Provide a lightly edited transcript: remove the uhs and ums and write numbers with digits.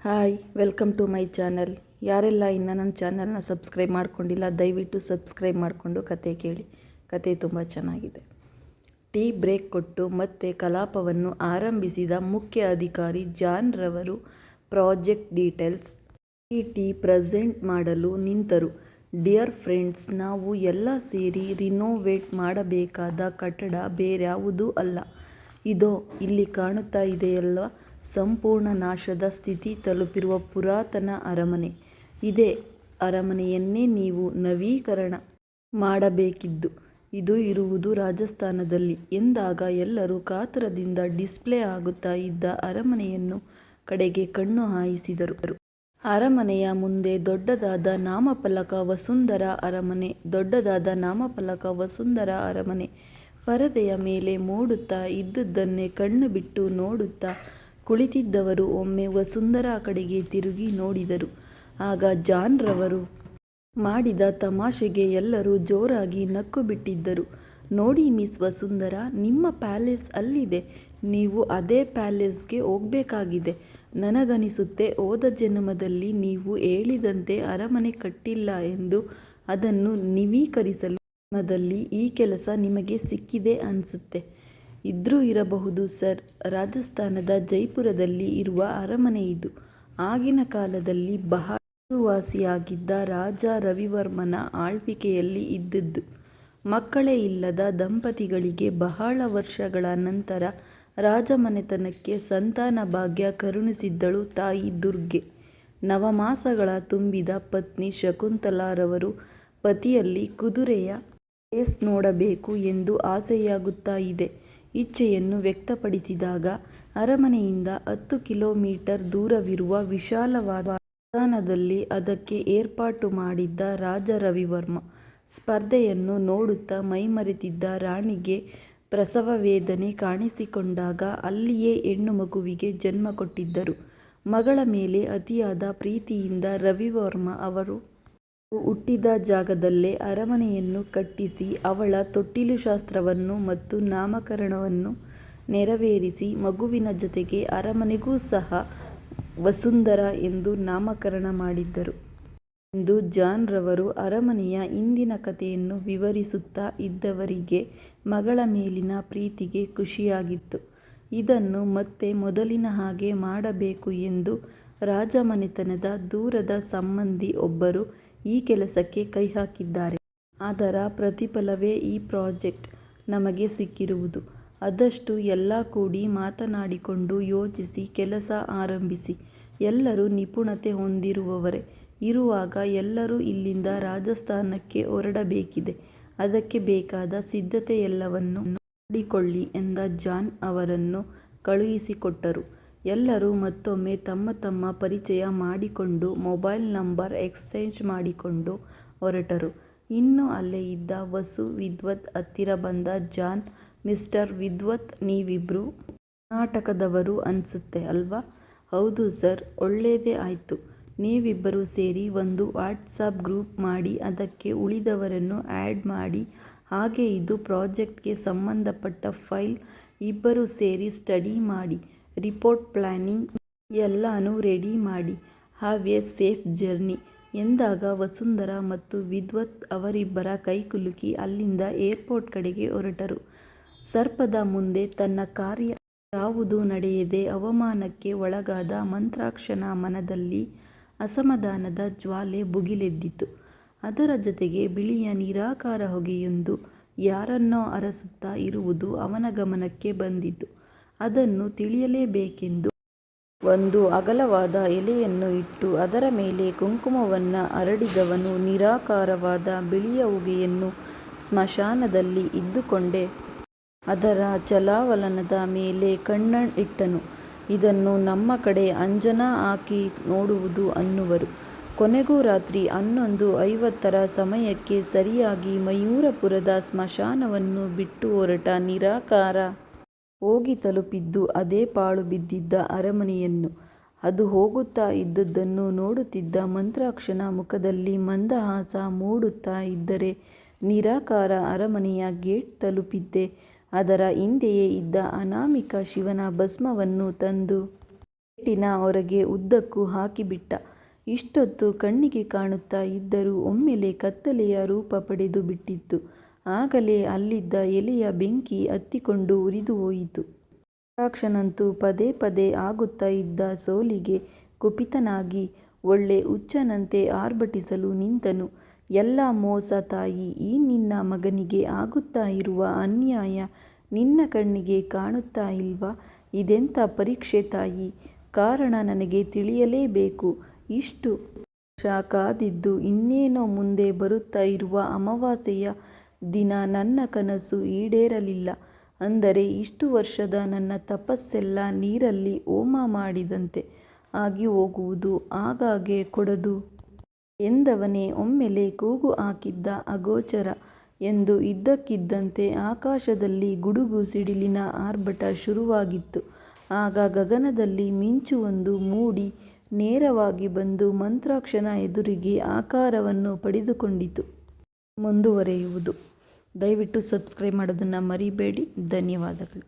Hi welcome to my channel. ಯಾರೆಲ್ಲ ಇನ್ನು ನನ್ನ ಚಾನಲ್ನ ಸಬ್ಸ್ಕ್ರೈಬ್ ಮಾಡ್ಕೊಂಡಿಲ್ಲ ದಯವಿಟ್ಟು ಸಬ್ಸ್ಕ್ರೈಬ್ ಮಾಡಿಕೊಂಡು ಕತೆ ಕೇಳಿ. ಕತೆ ತುಂಬ ಚೆನ್ನಾಗಿದೆ. ಟೀ ಬ್ರೇಕ್ ಕೊಟ್ಟು ಮತ್ತೆ ಕಲಾಪವನ್ನು ಆರಂಭಿಸಿದ ಮುಖ್ಯ ಅಧಿಕಾರಿ ಜಾನ್ ರವರು ಪ್ರಾಜೆಕ್ಟ್ ಡೀಟೇಲ್ಸ್ ಟೀ ಪ್ರೆಸೆಂಟ್ ಮಾಡಲು ನಿಂತರು. ಡಿಯರ್ ಫ್ರೆಂಡ್ಸ್, ನಾವು ಎಲ್ಲ ಸೇರಿ ರಿನೋವೇಟ್ ಮಾಡಬೇಕಾದ ಕಟ್ಟಡ ಬೇರ್ಯಾವುದೂ ಅಲ್ಲ. ಇದೋ ಇಲ್ಲಿ ಕಾಣುತ್ತಾ ಇದೆಯಲ್ಲ, ಸಂಪೂರ್ಣ ನಾಶದ ಸ್ಥಿತಿ ತಲುಪಿರುವ ಪುರಾತನ ಅರಮನೆ. ಇದೇ ಅರಮನೆಯನ್ನೇ ನೀವು ನವೀಕರಣ ಮಾಡಬೇಕಿದ್ದು. ಇದು ಇರುವುದು ರಾಜಸ್ಥಾನದಲ್ಲಿ ಎಂದಾಗ ಎಲ್ಲರೂ ಕಾತರದಿಂದ ಡಿಸ್ಪ್ಲೇ ಆಗುತ್ತಾ ಇದ್ದ ಅರಮನೆಯನ್ನು ಕಡೆಗೆ ಕಣ್ಣು ಹಾಯಿಸಿದರು. ಅರಮನೆಯ ಮುಂದೆ ದೊಡ್ಡದಾದ ನಾಮಫಲಕ ವಸುಂಧರಾ ಅರಮನೆ, ದೊಡ್ಡದಾದ ನಾಮಫಲಕ ವಸುಂಧರಾ ಅರಮನೆ. ಪರದೆಯ ಮೇಲೆ ಮೂಡುತ್ತಾ ಇದ್ದುದನ್ನೇ ಕಣ್ಣು ಬಿಟ್ಟು ನೋಡುತ್ತಾ ಕುಳಿತಿದ್ದವರು ಒಮ್ಮೆ ವಸುಂಧರಾ ಕಡೆಗೆ ತಿರುಗಿ ನೋಡಿದರು. ಆಗ ಜಾನ್ ರವರು ಮಾಡಿದ ತಮಾಷೆಗೆ ಎಲ್ಲರೂ ಜೋರಾಗಿ ನಕ್ಕು ಬಿಟ್ಟಿದ್ದರು. ನೋಡಿ ಮಿಸ್ ವಸುಂಧರಾ, ನಿಮ್ಮ ಪ್ಯಾಲೇಸ್ ಅಲ್ಲಿದೆ. ನೀವು ಅದೇ ಪ್ಯಾಲೇಸ್ಗೆ ಹೋಗಬೇಕಾಗಿದೆ. ನನಗನಿಸುತ್ತೆ ಹೋದ ಜನ್ಮದಲ್ಲಿ ನೀವು ಹೇಳಿದಂತೆ ಅರಮನೆ ಕಟ್ಟಿಲ್ಲ ಎಂದು. ಅದನ್ನು ನವೀಕರಿಸಲು ಜನ್ಮದಲ್ಲಿ ಈ ಕೆಲಸ ನಿಮಗೆ ಸಿಕ್ಕಿದೆ ಅನ್ಸುತ್ತೆ. ಇದ್ರೂ ಇರಬಹುದು ಸರ್. ರಾಜಸ್ಥಾನದ ಜೈಪುರದಲ್ಲಿ ಇರುವ ಅರಮನೆ ಇದು. ಆಗಿನ ಕಾಲದಲ್ಲಿ ಬಹಳ ಹೆಸರುವಾಸಿಯಾಗಿದ್ದ ರಾಜ ರವಿವರ್ಮನ ಆಳ್ವಿಕೆಯಲ್ಲಿ ಇದ್ದದ್ದು. ಮಕ್ಕಳೇ ಇಲ್ಲದ ದಂಪತಿಗಳಿಗೆ ಬಹಳ ವರ್ಷಗಳ ನಂತರ ರಾಜಮನೆತನಕ್ಕೆ ಸಂತಾನ ಭಾಗ್ಯ ಕರುಣಿಸಿದ್ದಳು ತಾಯಿ ದುರ್ಗೆ. ನವಮಾಸಗಳ ತುಂಬಿದ ಪತ್ನಿ ಶಕುಂತಲಾರವರು ಪತಿಯಲ್ಲಿ ಕುದುರೆಯ ರೇಸ್ ನೋಡಬೇಕು ಎಂದು ಆಸೆಯಾಗುತ್ತಾ ಇದೆ. ಇಚ್ಛೆಯನ್ನು ವ್ಯಕ್ತಪಡಿಸಿದಾಗ ಅರಮನೆಯಿಂದ 10 ಕಿಲೋಮೀಟರ್ ದೂರವಿರುವ ವಿಶಾಲವಾದ ಮೈದಾನದಲ್ಲಿ ಅದಕ್ಕೆ ಏರ್ಪಾಟು ಮಾಡಿದ್ದ ರಾಜ ರವಿವರ್ಮ. ಸ್ಪರ್ಧೆಯನ್ನು ನೋಡುತ್ತಾ ಮೈಮರೆತಿದ್ದ ರಾಣಿಗೆ ಪ್ರಸವ ವೇದನೆ ಕಾಣಿಸಿಕೊಂಡಾಗ ಅಲ್ಲಿಯೇ ಹೆಣ್ಣು ಮಗುವಿಗೆ ಜನ್ಮ ಕೊಟ್ಟಿದ್ದರು. ಮಗಳ ಮೇಲೆ ಅತಿಯಾದ ಪ್ರೀತಿಯಿಂದ ರವಿವರ್ಮ ಅವರು ಹುಟ್ಟಿದ ಜಾಗದಲ್ಲೇ ಅರಮನೆಯನ್ನು ಕಟ್ಟಿಸಿ ಅವಳ ತೊಟ್ಟಿಲು ಶಾಸ್ತ್ರವನ್ನು ಮತ್ತು ನಾಮಕರಣವನ್ನು ನೆರವೇರಿಸಿ ಮಗುವಿನ ಜೊತೆಗೆ ಅರಮನೆಗೂ ಸಹ ವಸುಂಧರಾ ಎಂದು ನಾಮಕರಣ ಮಾಡಿದ್ದರು ಎಂದು ಜಾನ್ ರವರು ಅರಮನೆಯ ಹಿಂದಿನ ಕಥೆಯನ್ನು ವಿವರಿಸುತ್ತಾ ಇದ್ದವರಿಗೆ ಮಗಳ ಮೇಲಿನ ಪ್ರೀತಿಗೆ ಖುಷಿಯಾಗಿತ್ತು. ಇದನ್ನು ಮತ್ತೆ ಮೊದಲಿನ ಹಾಗೆ ಮಾಡಬೇಕು ಎಂದು ರಾಜಮನೆತನದ ದೂರದ ಸಂಬಂಧಿ ಒಬ್ಬರು ಈ ಕೆಲಸಕ್ಕೆ ಕೈ ಹಾಕಿದ್ದಾರೆ. ಅದರ ಪ್ರತಿಫಲವೇ ಈ ಪ್ರಾಜೆಕ್ಟ್ ನಮಗೆ ಸಿಕ್ಕಿರುವುದು. ಆದಷ್ಟು ಎಲ್ಲ ಕೂಡಿ ಮಾತನಾಡಿಕೊಂಡು ಯೋಚಿಸಿ ಕೆಲಸ ಆರಂಭಿಸಿ. ಎಲ್ಲರೂ ನಿಪುಣತೆ ಹೊಂದಿರುವವರೇ ಇರುವಾಗ ಎಲ್ಲರೂ ಇಲ್ಲಿಂದ ರಾಜಸ್ಥಾನಕ್ಕೆ ಹೊರಡಬೇಕಿದೆ. ಅದಕ್ಕೆ ಬೇಕಾದ ಸಿದ್ಧತೆಯೆಲ್ಲವನ್ನೂ ಮಾಡಿಕೊಳ್ಳಿ ಎಂದ ಜಾನ್ ಅವರನ್ನು ಕಳುಹಿಸಿಕೊಟ್ಟರು. ಎಲ್ಲರೂ ಮತ್ತೊಮ್ಮೆ ತಮ್ಮ ತಮ್ಮ ಪರಿಚಯ ಮಾಡಿಕೊಂಡು ಮೊಬೈಲ್ ನಂಬರ್ ಎಕ್ಸ್ಚೇಂಜ್ ಮಾಡಿಕೊಂಡು ಹೊರಟರು. ಇನ್ನು ಅಲ್ಲೇ ಇದ್ದ ವಸು ವಿದ್ವತ್ ಹತ್ತಿರ ಬಂದ ಜಾನ್, ಮಿಸ್ಟರ್ ವಿದ್ವತ್, ನೀವಿಬ್ರು ಕರ್ನಾಟಕದವರು ಅನ್ಸುತ್ತೆ ಅಲ್ವಾ? ಹೌದು ಸರ್. ಒಳ್ಳೇದೇ ಆಯ್ತು. ನೀವಿಬ್ಬರು ಸೇರಿ ಒಂದು ವಾಟ್ಸಾಪ್ ಗ್ರೂಪ್ ಮಾಡಿ ಅದಕ್ಕೆ ಉಳಿದವರನ್ನು ಆ್ಯಡ್ ಮಾಡಿ. ಹಾಗೆ ಇದು ಪ್ರಾಜೆಕ್ಟ್ಗೆ ಸಂಬಂಧಪಟ್ಟ ಫೈಲ್. ಇಬ್ಬರು ಸೇರಿ ಸ್ಟಡಿ ಮಾಡಿ ರಿಪೋರ್ಟ್ ಪ್ಲಾನಿಂಗ್ ಎಲ್ಲನೂ ರೆಡಿ ಮಾಡಿ. ಹ್ಯಾವ್ ಎ ಸೇಫ್ ಜರ್ನಿ ಎಂದಾಗ ವಸುಂಧರಾ ಮತ್ತು ವಿದ್ವತ್ ಅವರಿಬ್ಬರ ಕೈಕುಲುಕಿ ಅಲ್ಲಿಂದ ಏರ್ಪೋರ್ಟ್ ಕಡೆಗೆ ಹೊರಟರು. ಸರ್ಪದ ಮುಂದೆ ತನ್ನ ಕಾರ್ಯ ಯಾವುದೂ ನಡೆಯದೆ ಅವಮಾನಕ್ಕೆ ಒಳಗಾದ ಮಂತ್ರಾಕ್ಷನ ಮನದಲ್ಲಿ ಅಸಮಾಧಾನದ ಜ್ವಾಲೆ ಭುಗಿಲೆದ್ದಿತು. ಅದರ ಜೊತೆಗೆ ಬಿಳಿಯ ನಿರಾಕಾರ ಹೊಗೆಯೊಂದು ಯಾರನ್ನೋ ಅರಸುತ್ತಾ ಇರುವುದು ಅವನ ಗಮನಕ್ಕೆ ಬಂದಿತು. ಅದನ್ನು ತಿಳಿಯಲೇಬೇಕೆಂದು ಒಂದು ಅಗಲವಾದ ಎಲೆಯನ್ನು ಇಟ್ಟು ಅದರ ಮೇಲೆ ಕುಂಕುಮವನ್ನು ಹರಡಿದವನು ನಿರಾಕಾರವಾದ ಬಿಳಿಯ ಹೊಗೆಯನ್ನು ಸ್ಮಶಾನದಲ್ಲಿ ಇದ್ದುಕೊಂಡೇ ಅದರ ಚಲಾವಲನದ ಮೇಲೆ ಕಣ್ಣಿಟ್ಟನು. ಇದನ್ನು ನಮ್ಮ ಕಡೆ ಅಂಜನ ಹಾಕಿ ನೋಡುವುದು ಅನ್ನುವರು. ಕೊನೆಗೂ ರಾತ್ರಿ 11:50 ಸಮಯಕ್ಕೆ ಸರಿಯಾಗಿ ಮಯೂರಪುರದ ಸ್ಮಶಾನವನ್ನು ಬಿಟ್ಟು ಹೊರಟ ನಿರಾಕಾರ ಹೋಗಿ ತಲುಪಿದ್ದು ಅದೇ ಪಾಳು ಬಿದ್ದಿದ್ದ ಅರಮನೆಯನ್ನು. ಅದು ಹೋಗುತ್ತಾ ಇದ್ದುದನ್ನು ನೋಡುತ್ತಿದ್ದ ಮಂತ್ರಾಕ್ಷನ ಮುಖದಲ್ಲಿ ಮಂದಹಾಸ ಮೂಡುತ್ತಾ ಇದ್ದರೆ ನಿರಾಕಾರ ಅರಮನೆಯ ಗೇಟ್ ತಲುಪಿದ್ದೇ ಅದರ ಹಿಂದೆಯೇ ಇದ್ದ ಅನಾಮಿಕ ಶಿವನ ಭಸ್ಮವನ್ನು ತಂದು ಗೇಟಿನ ಹೊರಗೆ ಉದ್ದಕ್ಕೂ ಹಾಕಿಬಿಟ್ಟ. ಇಷ್ಟೊತ್ತು ಕಣ್ಣಿಗೆ ಕಾಣುತ್ತಾ ಇದ್ದರೂ ಒಮ್ಮೆಲೆ ಕತ್ತಲೆಯ ರೂಪ ಪಡೆದು ಬಿಟ್ಟಿತ್ತು. ಆಗಲೇ ಅಲ್ಲಿದ್ದ ಎಲೆಯ ಬೆಂಕಿ ಹತ್ತಿಕೊಂಡು ಉರಿದು ಹೋಯಿತು. ರುದ್ರಾಕ್ಷನಂತೂ ಪದೇ ಪದೇ ಆಗುತ್ತಾ ಇದ್ದ ಸೋಲಿಗೆ ಕುಪಿತನಾಗಿ ಒಳ್ಳೆ ಹುಚ್ಚನಂತೆ ಆರ್ಭಟಿಸಲು ನಿಂತನು. ಎಲ್ಲ ಮೋಸ ತಾಯಿ, ಈ ನಿನ್ನ ಮಗನಿಗೆ ಆಗುತ್ತಾ ಇರುವ ಅನ್ಯಾಯ ನಿನ್ನ ಕಣ್ಣಿಗೆ ಕಾಣುತ್ತಾ ಇಲ್ವಾ? ಇದೆಂಥ ಪರೀಕ್ಷೆ ತಾಯಿ? ಕಾರಣ ನನಗೆ ತಿಳಿಯಲೇಬೇಕು. ಇಷ್ಟು ವರ್ಷ ಕಾದಿದ್ದು ಇನ್ನೇನೋ ಮುಂದೆ ಬರುತ್ತಾ ಇರುವ ಅಮಾವಾಸ್ಯೆಯ ದಿನ ನನ್ನ ಕನಸು ಈಡೇರಲಿಲ್ಲ ಅಂದರೆ ಇಷ್ಟು ವರ್ಷದ ನನ್ನ ತಪಸ್ಸೆಲ್ಲ ನೀರಲ್ಲಿ ಹೋಮ ಮಾಡಿದಂತೆ ಆಗಿ ಹೋಗುವುದು. ಆಗಾಗ್ಗೆ ಕೊಡದು ಎಂದವನೇ ಒಮ್ಮೆಲೆ ಕೂಗು ಹಾಕಿದ್ದ. ಅಗೋಚರ ಎಂದು ಇದ್ದಕ್ಕಿದ್ದಂತೆ ಆಕಾಶದಲ್ಲಿ ಗುಡುಗು ಸಿಡಿಲಿನ ಆರ್ಭಟ ಶುರುವಾಗಿತ್ತು. ಆಗ ಗಗನದಲ್ಲಿ ಮಿಂಚುವೊಂದು ಮೂಡಿ ನೇರವಾಗಿ ಬಂದು ಮಂತ್ರಾಕ್ಷನ ಎದುರಿಗೆ ಆಕಾರವನ್ನು ಪಡೆದುಕೊಂಡಿತು. ಮುಂದುವರೆಯುವುದು. ದಯವಿಟ್ಟು ಸಬ್ಸ್ಕ್ರೈಬ್ ಮಾಡೋದನ್ನು ಮರಿಬೇಡಿ. ಧನ್ಯವಾದಗಳು.